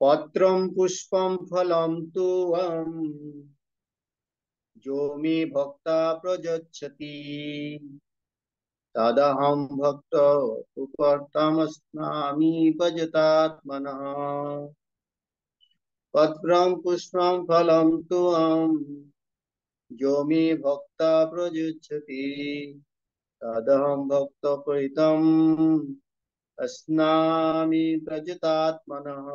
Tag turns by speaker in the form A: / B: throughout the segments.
A: পত্রম পুষ্পম ফলম তু जो मे भक्ता प्रयच्छति तदहं भक्त उपर्थमस्नामि भजतात्मनः। पत्रं पुष्पं फलं तु जो मे भक्ता प्रयच्छति तदहं भक्तप्रीतम् अस्नामि भजतात्मनः।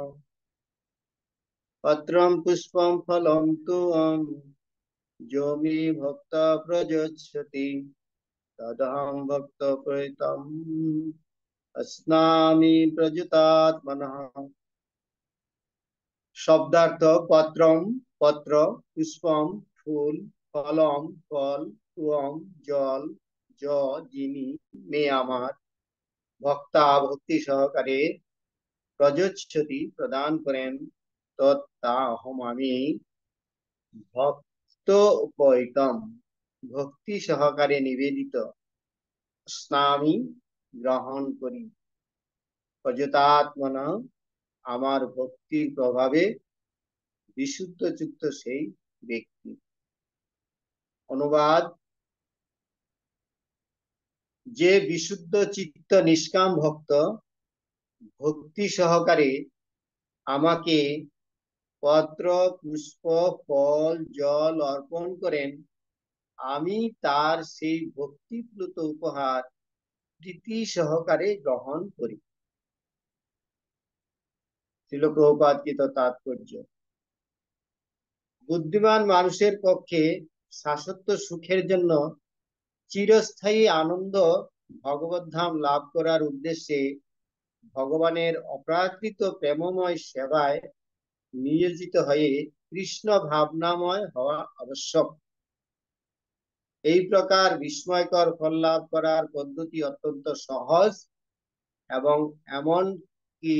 A: पत्रं पुष्पं फलं तु जो मे भक्ता प्रयच्छति तदहं भक्तप्रीतम् अस्नामि प्रजुतात्मनः। शब्दार्थ पत्रम पत्र, पुष्पम फूल, फलम फल, तुअम जल, ज যিনি মে আমার ভক্তা ভক্তি সহকারে প্রযোচ্ছতি প্রদান করেন তৎ তা অহম আমি ভক্ত উপৈতম ভক্তি সহকারে নিবেদিত স্নামি গ্রহণ করি প্রযতাত্মনা আমার ভক্তির প্রভাবে বিশুদ্ধ চিত্ত সেই ব্যক্তি। অনুবাদ: যে বিশুদ্ধ চিত্ত নিষ্কাম ভক্ত ভক্তি সহকারে আমাকে পত্র পুষ্প ফল জল অর্পণ করেন, আমি তার সেই ভক্তিপ্লুত উপহার প্রীতি সহকারে গ্রহণ করি। শ্রীল প্রভুপাদ কৃত তাৎপর্য: বুদ্ধিমান মানুষের পক্ষে শাশ্বত সুখের জন্য চিরস্থায়ী আনন্দ ভগবত ধাম লাভ করার উদ্দেশ্যে ভগবানের অপ্রাকৃত প্রেমময় সেবায় নিয়োজিত হয়ে কৃষ্ণ ভাবনাময় হওয়া আবশ্যক। এই প্রকার বিস্ময়কর ফল লাভ করার পদ্ধতি অত্যন্ত সহজ এবং এমন কি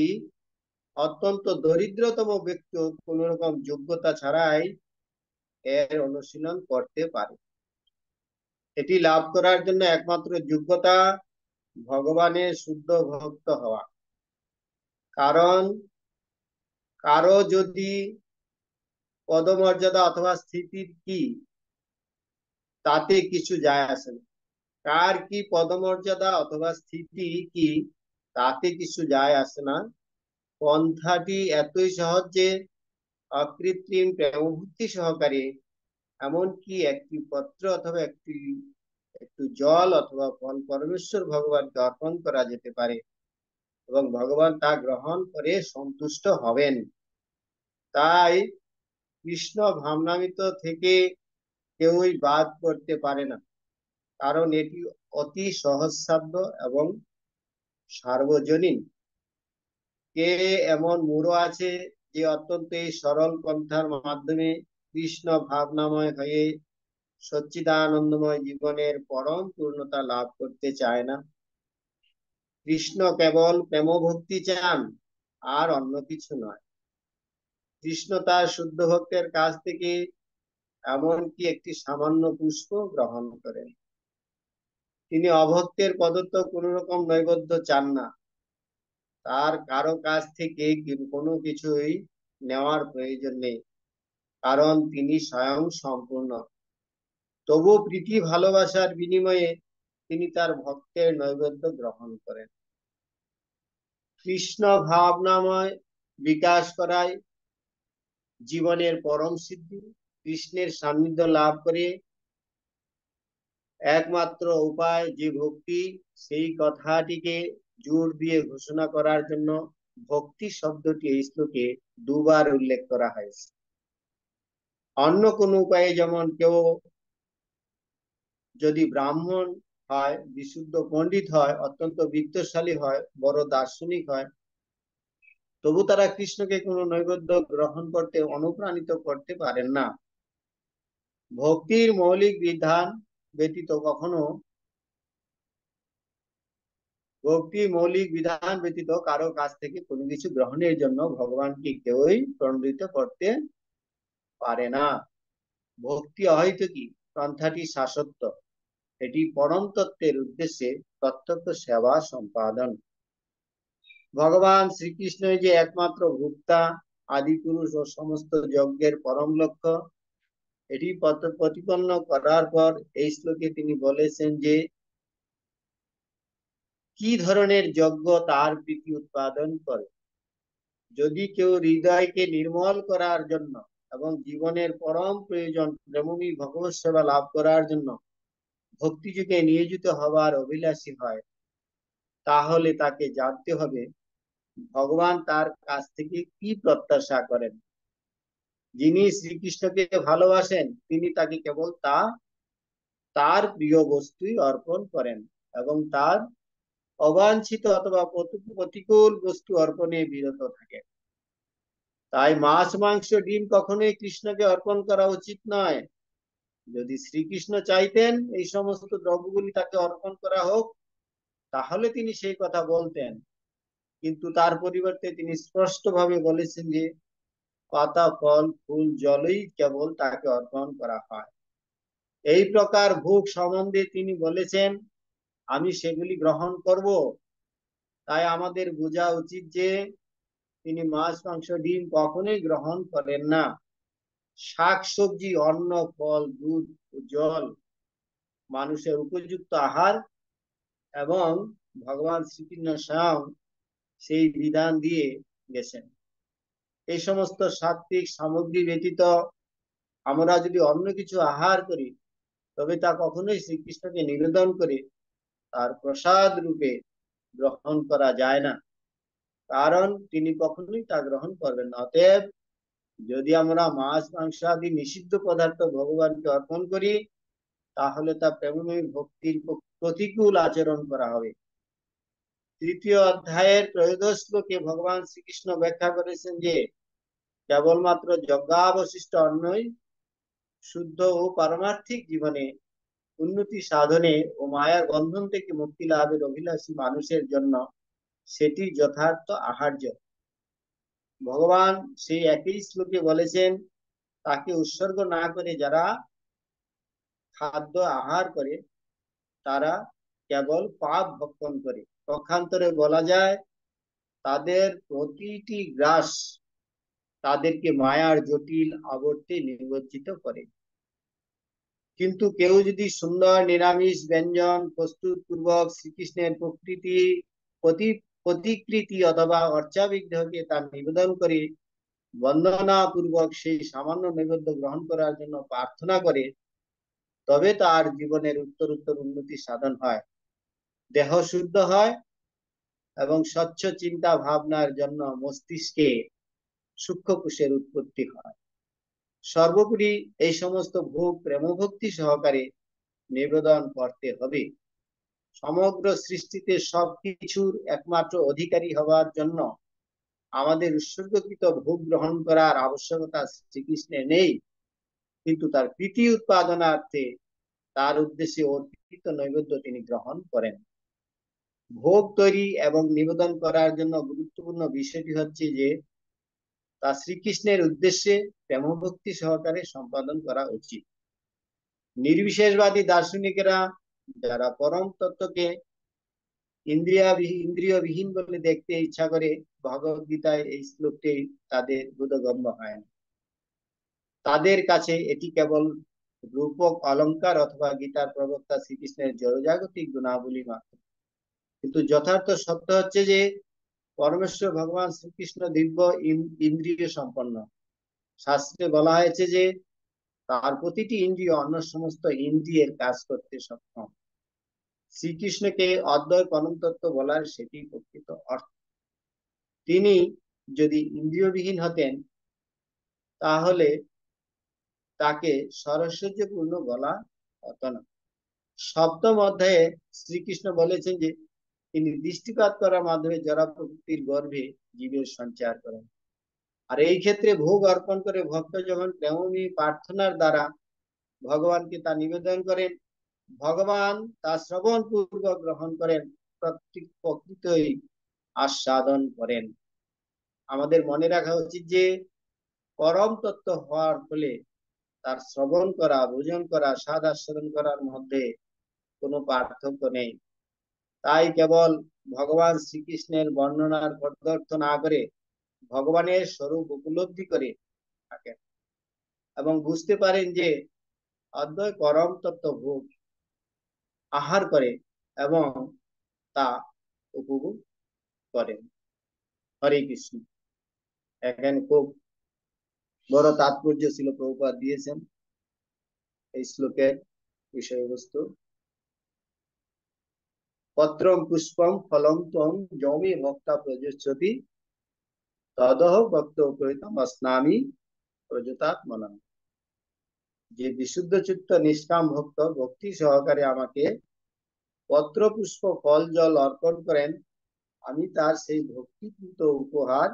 A: অত্যন্ত দরিদ্রতম ব্যক্তি কোন রকম যোগ্যতা ছাড়াই এর অনুশীলন করতে পারে। এটি লাভ করার জন্য একমাত্র যোগ্যতা ভগবানের শুদ্ধ ভক্ত হওয়া। কারণ কারো যদি পদমর্যাদা অথবা স্থিতির কি তাতে কিছু যায় আসে না। কার কি পদমর্যাদা অথবা স্থিতি কি তাতে কিছু যায় আসে না। পন্থাটি এতই সহজ যে অকৃত্রিম প্রেমভক্তি সহকারে এমনকি একটি পত্র অথবা একটু জল অথবা ফল পরমেশ্বর ভগবানকে অর্পণ করা যেতে পারে এবং ভগবান তা গ্রহণ করে সন্তুষ্ট হবেন। তাই কৃষ্ণ ভাবনামৃত থেকে কেউই বাদ করতে পারে না, কারণ এটি অতি সহজসাধ্য এবং সার্বজনীন। কে এমন মূঢ় আছে যে অত্যন্ত এই সরল পন্থার মাধ্যমে কৃষ্ণ ভাবনাময় হয়ে সচ্চিদানন্দময় জীবনের পরম পূর্ণতা লাভ করতে চায় না? কৃষ্ণ কেবল প্রেম ভক্তি চান, আর অন্য কিছু নয়। কৃষ্ণ তার শুদ্ধ ভক্তের কাছ থেকে এমনকি একটি সামান্য পুষ্প গ্রহণ করেন। তিনি অভক্তের প্রদত্ত কোন রকম নৈবেদ্য চান না। তার কারো কাছ থেকে কোনো কিছুই নেওয়ার প্রয়োজন নেই, কারণ তিনি স্বয়ং সম্পূর্ণ। তবু প্রীতি ভালোবাসার বিনিময়ে তিনি তার ভক্তের নৈবেদ্য গ্রহণ করেন। কৃষ্ণ ভাবনাময় বিকাশ করায় জীবনের পরম সিদ্ধি। কৃষ্ণের সান্নিধ্য লাভ করে একমাত্র উপায় যে ভক্তি, সেই কথাটিকে জোর দিয়ে ঘোষণা করার জন্য ভক্তি শব্দটি এই শ্লোকে দুবার উল্লেখ করা হয়েছে। অন্য কোন উপায়ে যেমন কেউ যদি ব্রাহ্মণ হয়, বিশুদ্ধ পণ্ডিত হয়, অত্যন্ত বিত্তশালী হয়, বড় দার্শনিক হয়, তবু তারা কৃষ্ণকে কোনো নৈবেদ্য গ্রহণ করতে অনুপ্রাণিত করতে পারেন না। ভক্তির মৌলিক বিধান ব্যতীত কারো কাছ থেকে কোনো কিছু গ্রহণের জন্য ভগবানকে কেউই প্রণোদিত করতে পারে না। ভক্তি অহৈতুকী পন্থাটি শাশ্বত। এটি পরম তত্ত্বের উদ্দেশ্যে প্রত্যক্ষ সেবা সম্পাদন। ভগবান শ্রীকৃষ্ণই যে একমাত্র ভোক্তা, আদি পুরুষ ও সমস্ত যজ্ঞের পরম লক্ষ্য। এটি প্রতিপন্ন করার পর এই শ্লোকে তিনি বলেছেন যে কি ধরনের যজ্ঞ তার প্রীতি উৎপাদন করে। যদি কেউ হৃদয়কে নির্মল করার জন্য এবং জীবনের পরম প্রয়োজন প্রেমমী ভগবত সেবা লাভ করার জন্য ভক্তিযুগে নিয়োজিত হবার অভিলাষী হয়, তাহলে তাকে জানতে হবে ভগবান তার কাছ থেকে কি প্রত্যাশা করেন। যিনি শ্রীকৃষ্ণকে ভালোবাসেন তিনি তাকে কেবল তার প্রিয় বস্তুই অর্পণ করেন এবং তার অবাঞ্ছিত অথবা প্রতিকূল বস্তু অর্পণে বিরত থাকেন। তাই মাছ মাংস ডিম কখনোই কৃষ্ণকে অর্পণ করা উচিত নয়। যদি শ্রীকৃষ্ণ চাইতেন এই সমস্ত দ্রব্যগুলি তাকে অর্পণ করা হোক, তাহলে তিনি সেই কথা বলতেন, কিন্তু তার পরিবর্তে তিনি স্পষ্টভাবে বলেছেন যে পাতা ফল ফুল জলই কেবল তাকে অর্পণ করা হয়। এই প্রকার ভোগ সম্বন্ধে তিনি বলেছেন আমি সেগুলি গ্রহণ করব। তাই আমাদের বোঝা উচিত যে তিনি মাছ মাংস ডিম কখনোই গ্রহণ করেন না। শাক সবজি অন্ন ফল দুধ ও জল মানুষের উপযুক্ত আহার এবং ভগবান শ্রীকৃষ্ণ স্বয়ং সেই বিধান দিয়ে গেছেন। এই সমস্ত সাত্বিক সামগ্রী ব্যতীত আমরা যদি অন্য কিছু আহার করি তবে তা কখনোই শ্রীকৃষ্ণকে নিবেদন করে তার প্রসাদ রূপে গ্রহণ করা যায় না, কারণ তিনি কখনোই তা গ্রহণ করবেন না। অতএব যদি আমরা মাছ মাংস আদি নিষিদ্ধ পদার্থ ভগবানকে অর্পণ করি তাহলে তা প্রেমময় ভক্তির প্রতিকূল আচরণ করা হবে। তৃতীয় অধ্যায়ের ত্রয়োদশ শ্লোকে ভগবান শ্রীকৃষ্ণ ব্যাখ্যা করেছেন যে কেবলমাত্র যজ্ঞাবশিষ্ট অন্নই শুদ্ধ ও পারমার্থিক জীবনে উন্নতি সাধনে ও মায়ার বন্ধন থেকে মুক্তি লাভের অভিলাষী মানুষের জন্য সেটি যথার্থ আহার্য। ভগবান সেই একই শ্লোকে বলেছেন তাকে উৎসর্গ না করে যারা খাদ্য আহার করে তারা কেবল পাপ ভক্ষণ করে। পক্ষান্তরে বলা যায় তাদের প্রতিটি গ্রাস তাদেরকে মায়ার জটিল আবর্তে নিমজ্জিত করে। কিন্তু কেউ যদি সুন্দর নিরামিষ ব্যঞ্জন প্রস্তুত পূর্বক শ্রীকৃষ্ণের প্রতিকৃতি অথবা অর্চাবিগ্রহকে তার নিবেদন করে বন্দনা পূর্বক সেই সামান্য নৈবেদ্য গ্রহণ করার জন্য প্রার্থনা করে, তবে তার জীবনের উত্তরোত্তর উন্নতি সাধন হয়, দেহ শুদ্ধ হয় এবং স্বচ্ছ চিন্তা ভাবনার জন্য মস্তিষ্কে সূক্ষ্মকোষের উৎপত্তি হয়। সর্বোপরি এই সমস্ত ভোগ প্রেমভক্তি সহকারে নিবেদন করতে হবে। সমগ্র সৃষ্টিতে সবকিছুর একমাত্র অধিকারী হওয়ার জন্য আমাদের উৎসর্গকৃত ভোগ গ্রহণ করার আবশ্যকতা শ্রীকৃষ্ণের নেই, কিন্তু তার প্রীতি উৎপাদনার্থে তার উদ্দেশ্যে অর্পিত নৈবেদ্য তিনি গ্রহণ করেন। ভোগ তৈরি এবং নিবেদন করার জন্য গুরুত্বপূর্ণ বিষয়টি হচ্ছে যে তা শ্রীকৃষ্ণের উদ্দেশ্যে প্রেমভক্তি সহকারে সম্পাদন করা উচিত। নির্বিশেষবাদী দার্শনিকেরা যারা পরম তত্ত্বকে ইন্দ্রিয়বিহীন বলে দেখতে ইচ্ছা করে, ভগবত গীতায় এই শ্লোকটি তাদের বোধগম্য হয় না। তাদের কাছে এটি কেবল রূপক অলঙ্কার অথবা গীতার প্রবক্তা শ্রীকৃষ্ণের জড়জাগতিক গুণাবলী মাত্র। কিন্তু যথার্থ সত্য হচ্ছে যে পরমেশ্বর ভগবান শ্রীকৃষ্ণ দিব্য ইন্দ্রিয় সম্পন্ন। শাস্ত্রে বলা হয়েছে যে তার প্রতিটি ইন্দ্রিয় অন্য সমস্ত ইন্দ্রিয়ের কাজ করতে সক্ষম। শ্রীকৃষ্ণকে অদ্বয় পরম তত্ত্ব বলার সেটি প্রকৃত অর্থ। তিনি যদি ইন্দ্রিয়বিহীন হতেন তাহলে তাকে সরস্বতীপূর্ণ বলা হতো না। সপ্তম অধ্যায়ে শ্রীকৃষ্ণ বলেছেন যে তিনি দৃষ্টিপাত করার মাধ্যমে জড় প্রকৃতির গর্ভে জীবের সঞ্চার করেন। আর এই ক্ষেত্রে ভোগ অর্পণ করে ভক্ত যখন প্রেমী প্রার্থনার দ্বারা ভগবানকে তা নিবেদন করেন, ভগবান তা শ্রবণ পূর্বক গ্রহণ করেন, প্রকৃতই আস্বাদন করেন। আমাদের মনে রাখা উচিত যে পরম তত্ত্ব হওয়ার ফলে তার শ্রবণ করা, ভোজন করা, স্বাদ আস্বাদন করার মধ্যে কোনো পার্থক্য নেই। তাই কেবল ভগবান শ্রীকৃষ্ণের বর্ণনার পদার্থ না করে ভগবানের স্বরূপ উপলব্ধি করে থাকেন এবং বুঝতে পারেন যে অদ্বয় পরম তত্ত্ব ভোগ আহার করে এবং তা উপভোগ করেন। হরে কৃষ্ণ। এখানে খুব বড় তাৎপর্য ছিল প্রভুপাদ দিয়েছেন এই শ্লোকের বিষয়বস্তু। পত্রম পুষ্পম ফলম ত্বং যৌমে ভক্তা প্রযচ্ছতি তদহ ভক্ত উপহৃতম অস্নামি প্রযতাত্মনা। যে বিশুদ্ধ চিত্ত নিষ্কাম ভক্ত ভক্তি সহকারে আমাকে পত্র পুষ্প ফল জল অর্পণ করেন, আমি তার সেই ভক্তিকৃত উপহার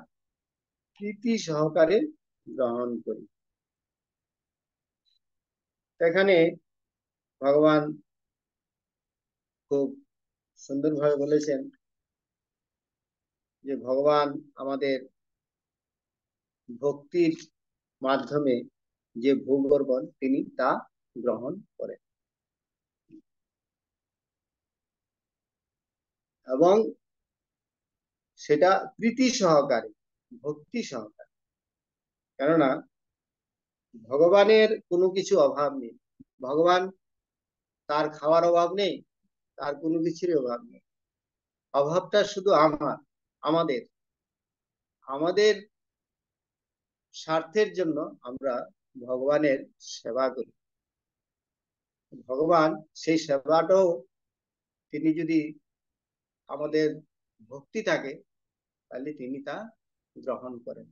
A: প্রীতি সহকারে গ্রহণ করি। এখানে ভগবান খুব সুন্দরভাবে বলেছেন যে ভগবান আমাদের ভক্তির মাধ্যমে যে ভোগ অর্পণ তিনি তা গ্রহণ করেন এবং সেটা প্রীতি সহকারে, ভক্তি সহকারে। কেননা ভগবানের কোনো কিছু অভাব নেই, ভগবান তার খাওয়ার অভাব নেই, তার কোনো কিছুর অভাব নেই। অভাবটা শুধু আমাদের আমাদের স্বার্থের জন্য আমরা ভগবানের সেবা করি। ভগবান সেই সেবাটাও তিনি যদি আমাদের ভক্তি থাকে তাহলে তিনি তা গ্রহণ করেন।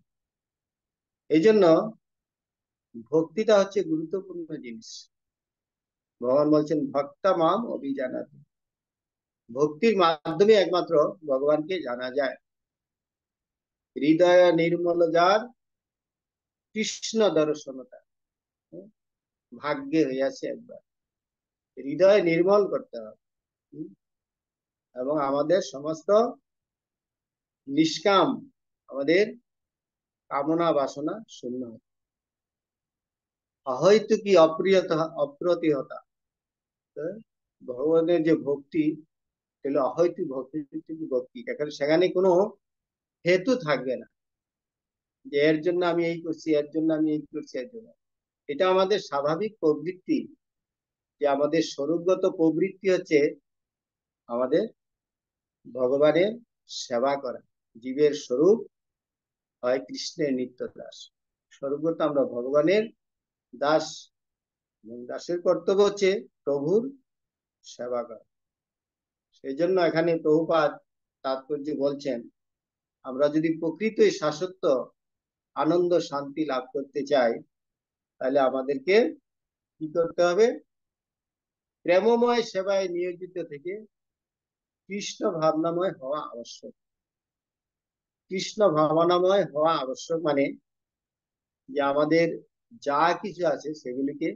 A: এই জন্য ভক্তিটা হচ্ছে গুরুত্বপূর্ণ জিনিস। ভগবান বলছেন ভক্তা মাম অভিজানাতি। ভক্তির মাধ্যমে একমাত্র ভগবানকে জানা যায়। হৃদয় নির্মল যার কৃষ্ণ দর্শনতা ভাগ্যে হইয়াছে একবার। হৃদয় নির্মল করতে হবে এবং আমাদের সমস্ত নিষ্কাম, আমাদের কামনা বাসনা শূন্য হয়। হয়তো কি অপ্রতিহতা, ভগবানের যে ভক্তি তাহলে অহৈতুক ভক্তি, ভক্তি সেখানে কোনো হেতু থাকবে না যে এর জন্য আমি এই করছি, এর জন্য আমি এই করছি, এর জন্য। এটা আমাদের স্বাভাবিক প্রবৃত্তি, যে আমাদের স্বরূপগত প্রবৃত্তি হচ্ছে আমাদের ভগবানের সেবা করা। জীবের স্বরূপ হয় কৃষ্ণের নিত্য দাস, স্বরূপগত আমরা ভগবানের দাস এবং দাসের কর্তব্য হচ্ছে প্রভুর সেবা করা। সেই জন্য এখানে প্রভুপাদ তাৎপর্য বলছেন আমরা যদি প্রকৃতই শাশ্বত আনন্দ শান্তি লাভ করতে চাই তাহলে আমাদেরকে কি করতে হবে? প্রেমময় সেবায় নিয়োজিত থেকে কৃষ্ণ ভাবনাময় হওয়া আবশ্যক। কৃষ্ণ ভাবনাময় হওয়া আবশ্যক মানে যে আমাদের যা কিছু আছে সেগুলিকে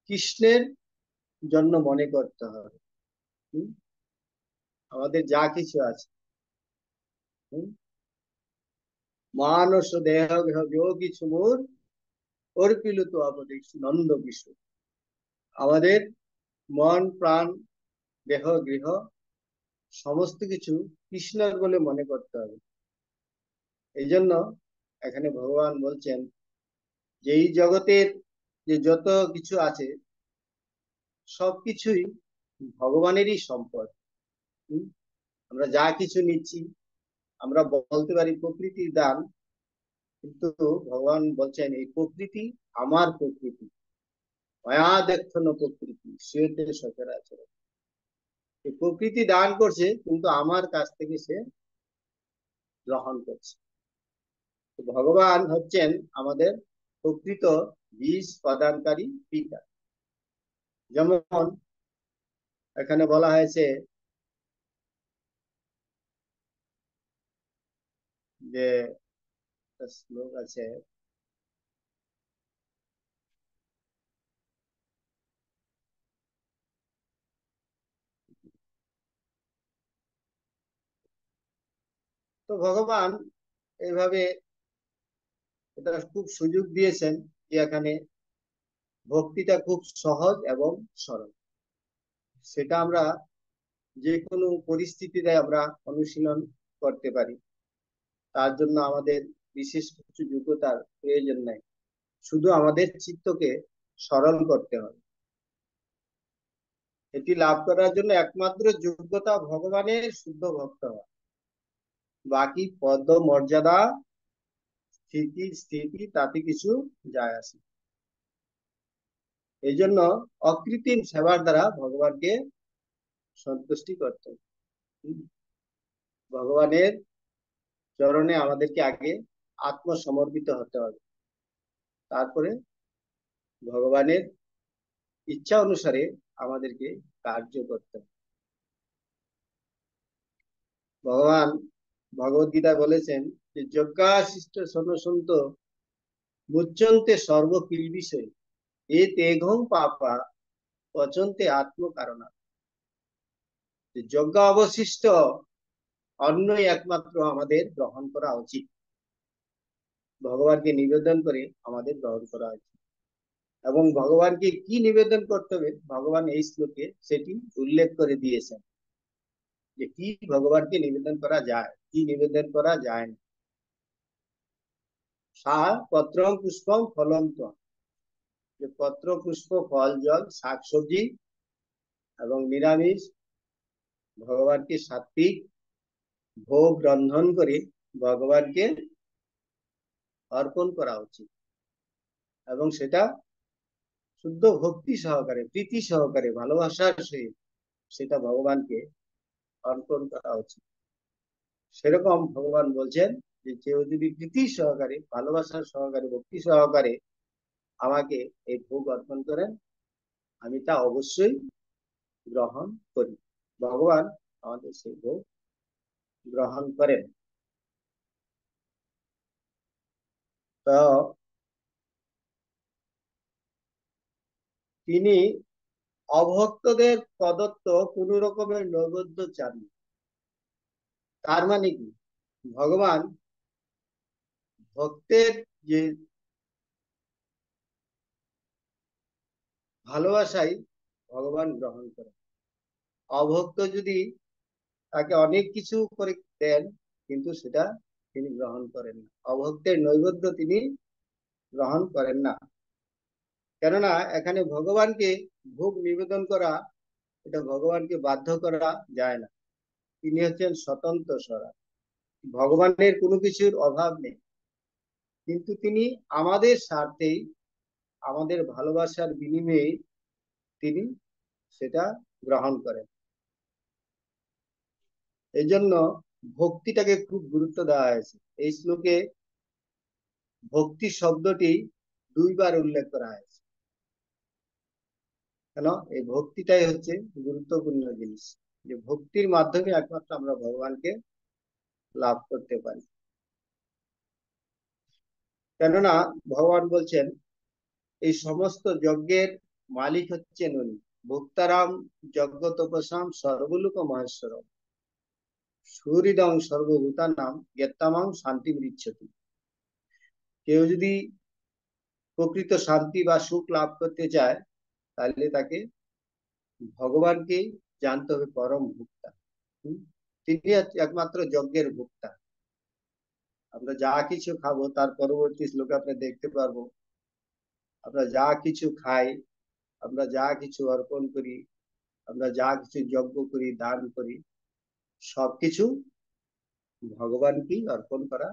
A: কৃষ্ণের জন্য মনে করতে হবে। আমাদের যা কিছু আছে মানস দেহ কিছু মোর অর্পিল তো অবদেশ নন্দ কিশোর। আমাদের মন প্রাণ দেহ গৃহ সমস্ত কিছু কৃষ্ণের বলে মনে করতে হবে। এই জন্য এখানে ভগবান বলছেন যে এই জগতের যে যত কিছু আছে সবকিছুই ভগবানেরই সম্পদ। আমরা যা কিছু নিচ্ছি আমরা বলতে পারি প্রকৃতির দান, কিন্তু ভগবান বলছেন এই প্রকৃতি আমার প্রকৃতি, মায়াদেক্ষণ প্রকৃতি শ্বেতে সচরাচর। এই প্রকৃতি দান করছে কিন্তু আমার কাছ থেকে সে গ্রহণ করছে। ভগবান হচ্ছেন আমাদের প্রকৃত বীজ প্রদানকারী পিতা। যেমন এখানে বলা হয়েছে যে শ্লোক আছে তো ভগবান এইভাবে এটা খুব সুযোগ দিয়েছেন যে এখানে ভক্তিটা খুব সহজ এবং সরল। সেটা আমরা যে কোনো পরিস্থিতিতে আমরা অনুশীলন করতে পারি। তার জন্য আমাদের বিশেষ কিছু যোগ্যতার প্রয়োজন নাই, শুধু আমাদের চিত্তকে সরল করতে হবে। এটি লাভ করার জন্য একমাত্র যোগ্যতা ভগবানের শুদ্ধ ভক্ত হওয়া। বাকি পদ মর্যাদা স্থিতি তাতে কিছু যায় আসে। এই জন্য অকৃত্রিম সেবার দ্বারা ভগবানকে সন্তুষ্টি করতে হবে। ভগবানের চরণে আমাদেরকে আগে আত্মসমর্পিত হতে হবে, তারপরে ভগবানের ইচ্ছা অনুসারে আমাদেরকে কার্য করতে হবে। ভগবান ভগবত গীতায় বলেছেন যে যজ্ঞাশিষ্ট সনসন্ত মুচ্যন্তে সর্বকিল বিষয় এ তেঘং পাপা পচন্তে আত্মকারণা। যজ্ঞ অবশিষ্ট অন্যই একমাত্র আমাদের গ্রহণ করা উচিত, ভগবানকে নিবেদন করে আমাদের গ্রহণ করা উচিত। এবং ভগবানকে কি নিবেদন করতে হবে ভগবান এই শ্লোকে সেটি উল্লেখ করে দিয়েছেন, যে কি ভগবানকে নিবেদন করা যায়, কি নিবেদন করা যায় না। সা পত্রম পুষ্পম ফলম ত্বম, যে পত্র পুষ্প ফল জল শাকসবজি এবং নিরামিষ ভগবানকে সাত্বিক ভোগ রন্ধন করে ভগবানকে অর্পণ করা উচিত, এবং সেটা শুদ্ধ ভক্তি সহকারে প্রীতি সহকারে ভালোবাসার সহিত সেটা ভগবানকে অর্পণ করা উচিত। সেরকম ভগবান বলছেন যে কেউ যদি প্রীতি সহকারে ভালোবাসার সহকারে ভক্তি সহকারে আমাকে এই ভোগ অর্পণ করেন, আমি তা অবশ্যই গ্রহণ করি। ভগবান আমাদের সেই ভোগ গ্রহণ করেন। তো তিনি অভক্তদের প্রদত্ত কোন রকমের নৈবেদ্য চান। তার মানে কি, ভগবান ভক্তের যে ভালোবাসাই ভগবান গ্রহণ করেন। অভক্ত যদি তাকে অনেক কিছু করে দেন কিন্তু সেটা তিনি গ্রহণ করেন না, অভক্তের নৈবেদ্য তিনি গ্রহণ করেন না। কেননা এখানে ভগবানকে ভোগ নিবেদন করা, এটা ভগবানকে বাধ্য করা যায় না। তিনি হচ্ছেন স্বতন্ত্র স্বরা, ভগবানের কোনো কিছুর অভাব নেই, কিন্তু তিনি আমাদের স্বার্থেই আমাদের ভালোবাসার বিনিময়ে তিনি সেটা গ্রহণ করেন। এই জন্য ভক্তিটাকে খুব গুরুত্ব দেওয়া হয়েছে। এই শ্লোকে ভক্তি শব্দটি দুইবার উল্লেখ করা হয়েছে। কেন? এই ভক্তিটাই হচ্ছে গুরুত্বপূর্ণ জিনিস, যে ভক্তির মাধ্যমে একমাত্র আমরা ভগবানকে লাভ করতে পারি। কেননা ভগবান বলছেন এই সমস্ত যজ্ঞের মালিক হচ্ছেন উনি, ভোক্তারাম যজ্ঞ তপসাম সর্বলোক মহেশ্বর সুহৃদং সর্বভূতানাম জ্ঞাতামাং শান্তি মৃচ্ছতি। কেউ যদি প্রকৃত শান্তি বা সুখ লাভ করতে চায় তাহলে তাকে ভগবানকে জানতে হবে পরম ভোক্তা। তিনি একমাত্র যজ্ঞের ভোক্তা। আমরা যা কিছু খাবো তার পরবর্তী শ্লোকে আপনি দেখতে পারবো, আমরা যা কিছু খাই, আমরা যা কিছু অর্পণ করি, আমরা যা কিছু যজ্ঞ করি দান করি, সবকিছু ভগবানকেই অর্পণ করা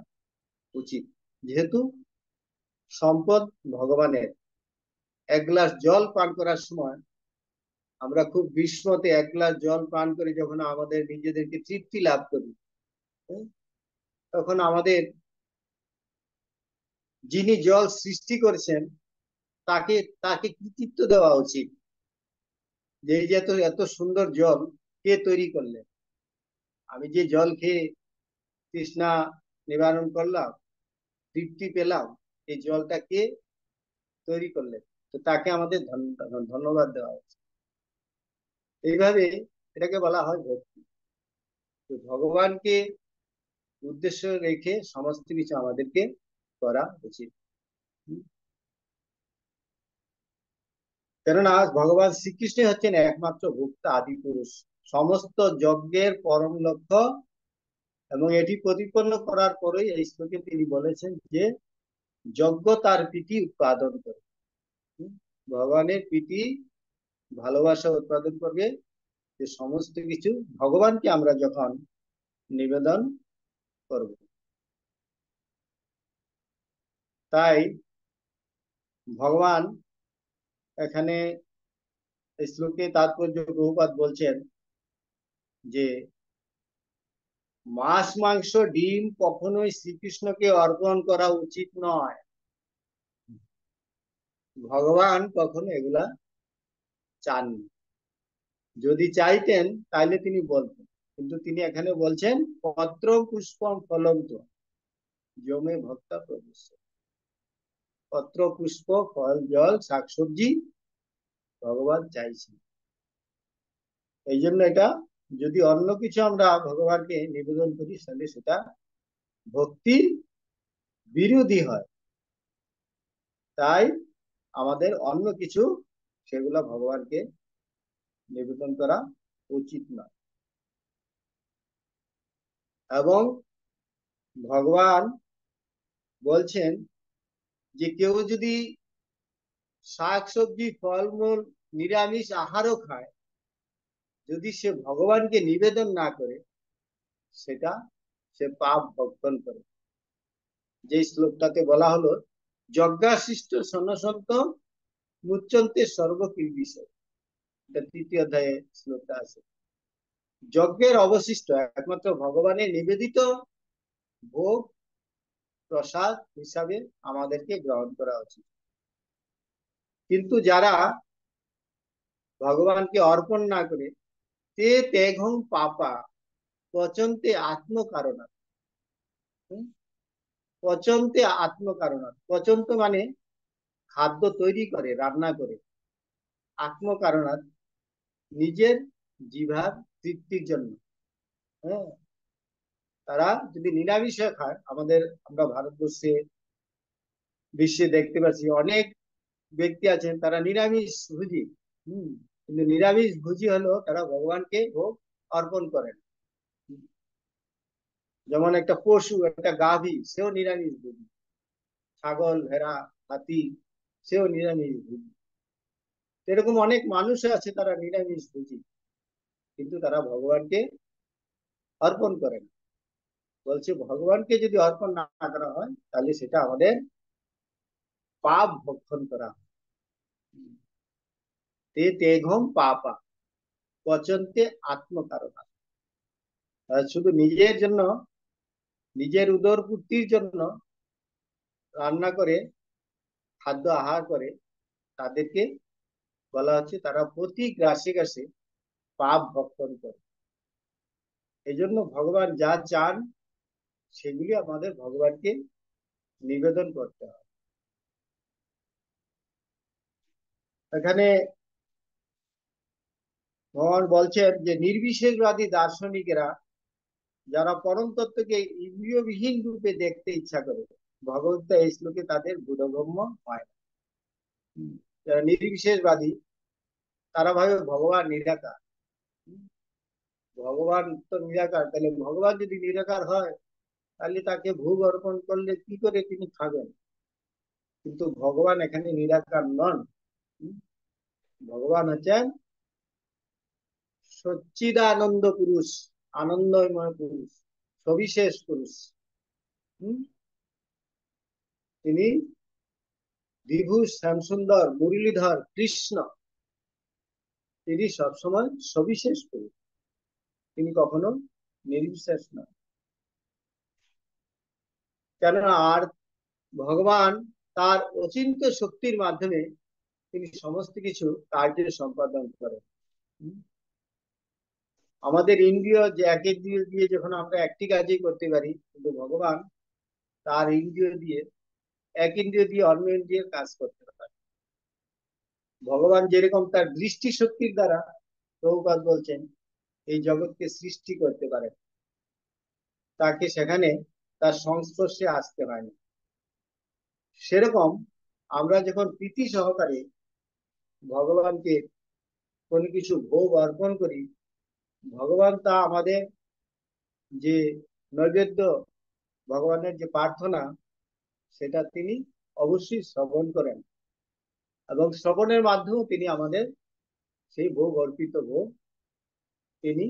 A: উচিত। যেহেতু সম্পদ ভগবানের। এক গ্লাস জল পান করার সময় আমরা খুব বিস্মতে এক গ্লাস জল পান করে যখন আমাদের নিজেদেরকে তৃপ্তি লাভ করি, তখন আমাদের যিনি জল সৃষ্টি করেছেন তাকে তাকে কৃতিত্ব দেওয়া উচিত, যে এই যে এত এত সুন্দর জল কে তৈরি করলেন, আমি যে জল খেয়ে তৃষ্ণা নিবারণ করলাম, তৃপ্তি পেলাম, এই জলটা কে তৈরি করলেন, তো তাকে আমাদের ধন্যবাদ দেওয়া উচিত। এইভাবে এটাকে বলা হয় ভক্তি। তো ভগবানকে উদ্দেশ্য রেখে সমস্ত কিছু আমাদেরকে করা উচিত। কেননা ভগবান শ্রীকৃষ্ণ হচ্ছেন একমাত্র ভোক্তা আদি পুরুষ, সমস্ত যজ্ঞের পরম লক্ষ্য এবং এটি প্রতিপন্ন করার পরেই এই শ্লোকে তিনি বলেছেন যে যজ্ঞ তার প্রীতি উৎপাদন করে। ভগবানের প্রীতি ভালোবাসা উৎপাদন করবে, যে সমস্ত কিছু ভগবানকে আমরা যখন নিবেদন করব। তাই ভগবান এখানে শ্লোকে তাৎপর্য প্রভুপাদ বলছেন যে মাছ মাংস ডিম কখনোই শ্রীকৃষ্ণকে অর্পণ করা উচিত নয়। ভগবান কখনো এগুলা চাননি। যদি চাইতেন তাহলে তিনি বলতেন, কিন্তু তিনি এখানে বলছেন পত্র পুষ্পম ফলম তো জমে ভক্তা প্রবেশ। পত্র পুষ্প ফল জল শাকসবজি ভগবান চাইছেন। এই জন্য এটা, যদি অন্য কিছু আমরা ভগবানকে নিবেদন করি তাহলে সেটা ভক্তির বিরোধী হয়। তাই আমাদের অন্য কিছু সেগুলা ভগবানকে নিবেদন করা উচিত নয়। এবং ভগবান বলছেন যে কেউ যদি শাকসবজি ফলমূল নিরামিষ আহারও খায়, যদি সে ভগবানকে নিবেদন না করে সেটা সে পাপ ভক্ষণ করে। যে শ্লোকটাতে বলা হলো যজ্ঞাশিষ্ট সন্ন্যাসন্ত মুচ্চন্তে সর্বকিল বিষয়, এটা 3য় অধ্যায়ে শ্লোকটা আছে। যজ্ঞের অবশিষ্ট একমাত্র ভগবানের নিবেদিত ভোগ প্রসাদ হিসাবে আমাদেরকে গ্রহণ করা উচিত। কিন্তু যারা ভগবানকে অর্পণ না করে তে তেঘং পাপা পচন্তে আত্মকারণা, পচন্তে আত্মকারণা, পচন্ত মানে খাদ্য তৈরি করে রান্না করে, আত্মকারণা নিজের জিভার তৃপ্তির জন্য। হ্যাঁ, তারা যদি নিরামিষ খায়, আমরা ভারতবর্ষে বিশ্বে দেখতে পাচ্ছি অনেক ব্যক্তি আছেন তারা নিরামিষ ভুজি। কিন্তু নিরামিষ ভুজি হলো তারা ভগবানকে ভোগ অর্পণ করেন। যেমন একটা পশু, একটা গাভী, সেও নিরামিষ ভুজি। ছাগল, ভেড়া, হাতি, সেও নিরামিষ ভুজি। এরকম অনেক মানুষ আছে তারা নিরামিষ ভুজি, কিন্তু তারা ভগবানকে অর্পণ করেন। বলছে ভগবানকে যদি অর্পণ না করা হয় তাহলে সেটা আমাদের পাপ ভক্ষণ করা হয়। তে তেঘম পাপা পচন্তে আত্মকারণা। শুধু নিজের জন্য, নিজের উদর পূর্তির জন্য রান্না করে খাদ্য আহার করে তাদেরকে বলা হচ্ছে তারা প্রতি গ্রাসে গ্রাসে পাপ ভক্ষণ করে। এই জন্য ভগবান যা চান সেগুলি আমাদের ভগবানকে নিবেদন করতে হয়। এখানে ভগবান বলছেন যে নির্বিশেষবাদী দার্শনিকেরা যারা পরম তত্ত্বকে ইন্দ্রিয়বিহীন রূপে দেখতে ইচ্ছা করে, ভগবত এই শ্লোকে তাদের বোধগম্য হয় না। যারা নির্বিশেষবাদী তারা ভাবে ভগবান নিরাকার। ভগবান তো নিরাকার, তাহলে ভগবান যদি নিরাকার হয় তাহলে তাকে ভোগ অর্পণ করলে কি করে তিনি খাবেন? কিন্তু ভগবান এখানে নিরাকার নন। ভগবান হচ্ছেন সচ্চিদানন্দ পুরুষ, আনন্দময় পুরুষ, সবিশেষ পুরুষ। তিনি বিভু শ্যামসুন্দর মুরলীধর কৃষ্ণ, তিনি সবসময় সবিশেষ পুরুষ, তিনি কখনো নির্বিশেষ নন। কেননা আর ভগবান তার অচিন্ত শক্তির মাধ্যমে তিনি সমস্ত কিছু কার্য সম্পাদন করেন। আমাদের ইন্দ্রিয় যে এক ইন্দ্রিয় দিয়ে যখন আমরা একটি কাজই করতে পারি, কিন্তু ভগবান তার ইন্দ্রিয় দিয়ে, এক ইন্দ্রিয় দিয়ে অন্য ইন্দ্রিয়ের কাজ করতে পারে। ভগবান যেরকম তার দৃষ্টি শক্তির দ্বারা, প্রভুপাদ বলছেন, এই জগৎকে সৃষ্টি করতে পারেন, তাকে সেখানে তার সংস্পর্শে আসতে হয় না। সেরকম আমরা যখন প্রীতি সহকারে ভগবানকে কোনো কিছু ভোগ অর্পণ করি, ভগবান তা আমাদের যে নৈবেদ্য, ভগবানের যে প্রার্থনা, সেটা তিনি অবশ্যই শ্রবণ করেন, এবং শ্রবণের মাধ্যমে তিনি আমাদের সেই ভোগ, অর্পিত ভোগ তিনি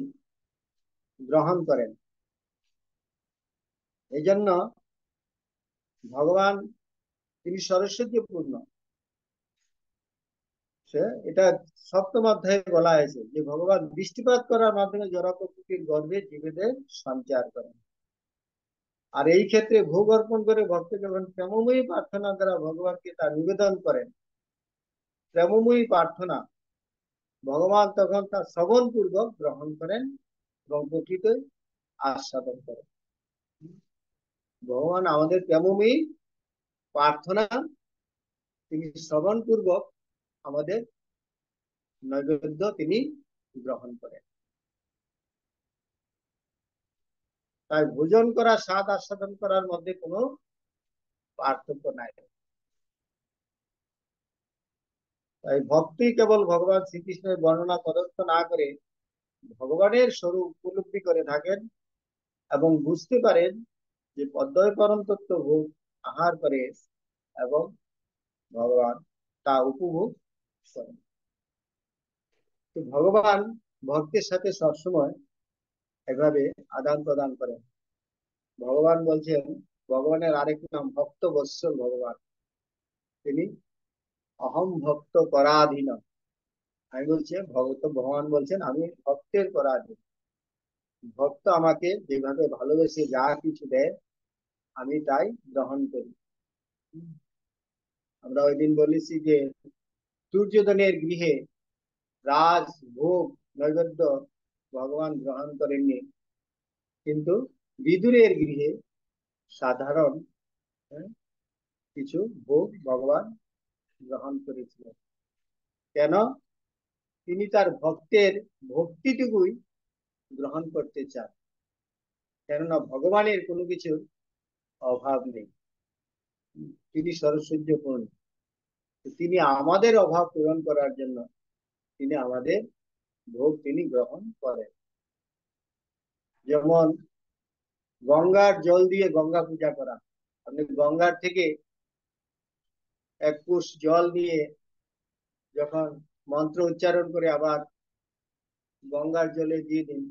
A: গ্রহণ করেন। এই জন্য ভগবান তিনি সরস্বতী পূর্ণ। এটা সপ্তম অধ্যায়ে বলা হয়েছে যে ভগবান বৃষ্টিপাত করার মাধ্যমে জড় প্রকৃতির গর্ভে জীবেদের সঞ্চার করেন। আর এই ক্ষেত্রে ভোগ অর্পণ করে ভক্ত যখন প্রেমময়ী প্রার্থনা দ্বারা ভগবানকে তা নিবেদন করেন, প্রেমময়ী প্রার্থনা, ভগবান তখন তা শ্রবণ পূর্বক গ্রহণ করেন এবং প্রকৃত আস্বাদন করেন। ভগবান আমাদের প্রেমময়ী প্রার্থনা তিনি শ্রবণ পূর্বক আমাদের নৈবেদ্য তিনি গ্রহণ করেন। তাই ভোজন করা, স্বাদ আস্বাদন করার মধ্যে কোনো পার্থক্য নাই। তাই ভক্তি কেবল ভগবান শ্রীকৃষ্ণের বর্ণনা পদস্থ না করে ভগবানের স্বরূপ উপলব্ধি করে থাকেন এবং বুঝতে পারেন যে পদ্ময় পরম তত্ত্ব ভোগ আহার করে এবং ভগবান তা উপভোগ করেন। তো ভগবান ভক্তের সাথে সবসময় এভাবে আদান প্রদান করেন। ভগবান বলছেন, ভগবানের আরেক নাম ভক্ত বৎসল ভগবান। তিনি অহম ভক্ত পরাধীন। আমি বলছি ভগবান বলছেন আমি ভক্তের পরাধীন। ভক্ত আমাকে যেভাবে ভালোবেসে যা কিছু দেয় আমি তাই গ্রহণ করি। আমরা ওই দিন বলেছি যে দুর্যোধনের গৃহে রাজ ভোগ নৈবেদ্য ভগবান গ্রহণ করেননি, কিন্তু বিদুরের গৃহে সাধারণ কিছু ভোগ ভগবান গ্রহণ করেছিলেন। কেন? তিনি তার ভক্তের ভক্তিটুকুই গ্রহণ করতে চান, কেননা ভগবানের কোনো কিছুর অভাব নেই, তিনি সরস্বতীপূর্ণ। তিনি আমাদের অভাব পূরণ করার জন্য তিনি আমাদের ভোগ তিনি গ্রহণ করেন। যেমন গঙ্গার জল দিয়ে গঙ্গা পূজা করা, আপনি গঙ্গার থেকে এক কুশ জল দিয়ে যখন মন্ত্র উচ্চারণ করে আবার গঙ্গার জলে দিয়ে দিন,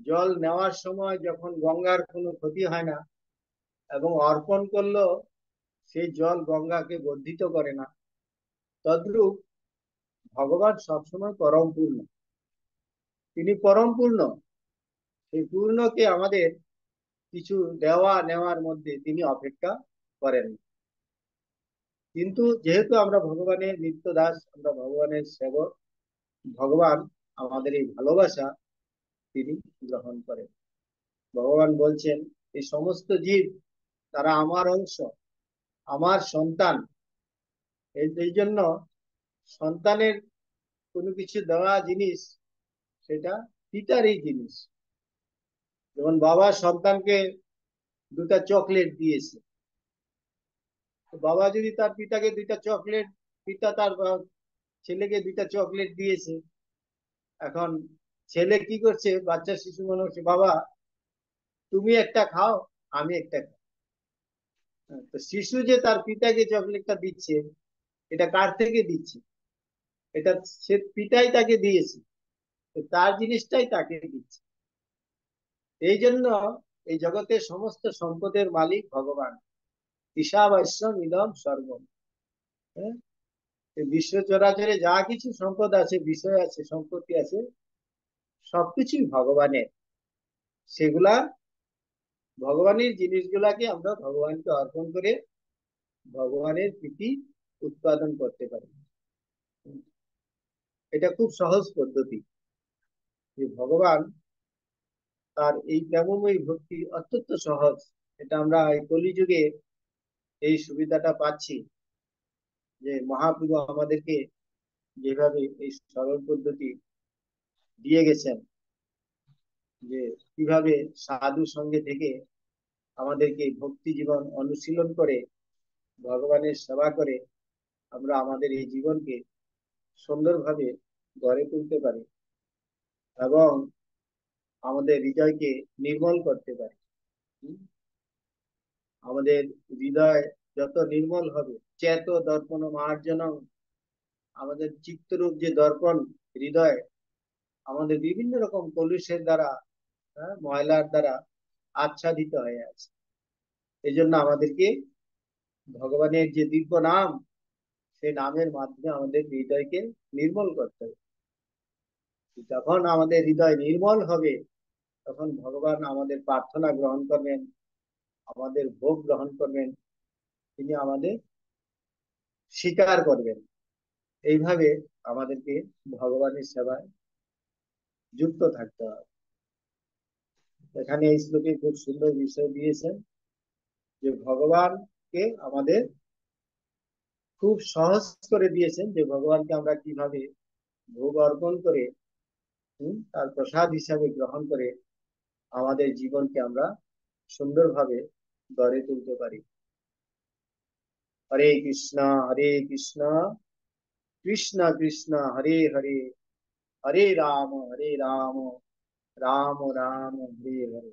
A: জল নেওয়ার সময় যখন গঙ্গার কোনো ক্ষতি হয় না এবং অর্পণ করলেও সেই জল গঙ্গাকে বর্ধিত করে না, তদ্রূপ ভগবান সবসময় পরম পূর্ণ, তিনি পরম পূর্ণ। সেই পূর্ণকে আমাদের কিছু দেওয়া নেওয়ার মধ্যে তিনি অপেক্ষা করেন। কিন্তু যেহেতু আমরা ভগবানের নিত্য দাস, আমরা ভগবানের সেবক, ভগবান আমাদের এই ভালোবাসা তিনি গ্রহণ করেন। ভগবান বলছেন এই সমস্ত জীব তারা আমার অংশ, আমার সন্তান। এই জন্য সন্তানের কোনো কিছু দেওয়া জিনিস সেটা পিতারই জিনিস। যেমন বাবা সন্তানকে দুটা চকলেট দিয়েছে, বাবা যদি তার পিতাকে দুইটা চকলেট, পিতা তার ছেলেকে দুইটা চকলেট দিয়েছে, এখন ছেলে কি করছে, বাচ্চা শিশু মনে হচ্ছে বাবা তুমি একটা খাও আমি একটা খাই। তো শিশু যে তার পিতাকে চকলেটটা দিচ্ছে, এটা কার থেকে দিচ্ছে? এটা সে পিতাই তাকে দিয়েছে, তার জিনিসটাই তাকে দিচ্ছে। এই জন্য এই জগতের সমস্ত সম্পদের মালিক ভগবান। ঈশাবাস্যম ইদম সর্বম। হ্যাঁ, বিশ্ব চরাচরে যা কিছু সম্পদ আছে, বিষয় আছে, সম্পত্তি আছে, সবকিছুই ভগবানের। সেগুলা ভগবানের জিনিসগুলাকে আমরা ভগবানকে অর্পণ করে ভগবানের প্রীতি উৎপাদন করতে পারি। এটা খুব সহজ পদ্ধতি যে ভগবান তার এই প্রেমময়ী ভক্তি অত্যন্ত সহজ। এটা আমরা এই কলিযুগে এই সুবিধাটা পাচ্ছি যে মহাপ্রভু আমাদেরকে যেভাবে এই সরল পদ্ধতি দিয়ে গেছেন, যে কিভাবে সাধু সঙ্গে থেকে আমাদেরকে ভক্তি জীবন অনুশীলন করে ভগবানের সেবা করে আমরা আমাদের এই জীবনকে সুন্দরভাবে গড়ে তুলতে পারি এবং আমাদের হৃদয়কে নির্মল করতে পারি। হুম, আমাদের হৃদয় যত নির্মল হবে, চেত দর্পণ মার্জনা, আমাদের চিত্তরূপ যে দর্পণ হৃদয়, আমাদের বিভিন্ন রকম কলুষের দ্বারা, ময়লার দ্বারা আচ্ছাদিত হয়ে আছে। এই জন্য আমাদেরকে ভগবানের যে দিব্য নাম, সেই নামের মাধ্যমে আমাদের হৃদয়কে নির্মল করতে হবে। যখন আমাদের হৃদয় নির্মল হবে, তখন ভগবান আমাদের প্রার্থনা গ্রহণ করবেন, আমাদের ভোগ গ্রহণ করবেন, তিনি আমাদের স্বীকার করবেন। এইভাবে আমাদেরকে ভগবানের সেবায় যুক্ত থাকতে হবে। এখানে এই শ্লোকে খুব সুন্দর বিষয় দিয়েছেন, যে ভগবানকে আমাদের খুব সহজ করে দিয়েছেন, যে ভগবানকে আমরা কিভাবে ভোগ অর্পণ করে, তার প্রসাদ হিসাবে গ্রহণ করে আমাদের জীবনকে আমরা সুন্দরভাবে গড়ে তুলতে পারি। হরে কৃষ্ণ কৃষ্ণ কৃষ্ণ হরে হরে, হরে রাম রাম রাম হরে হরে।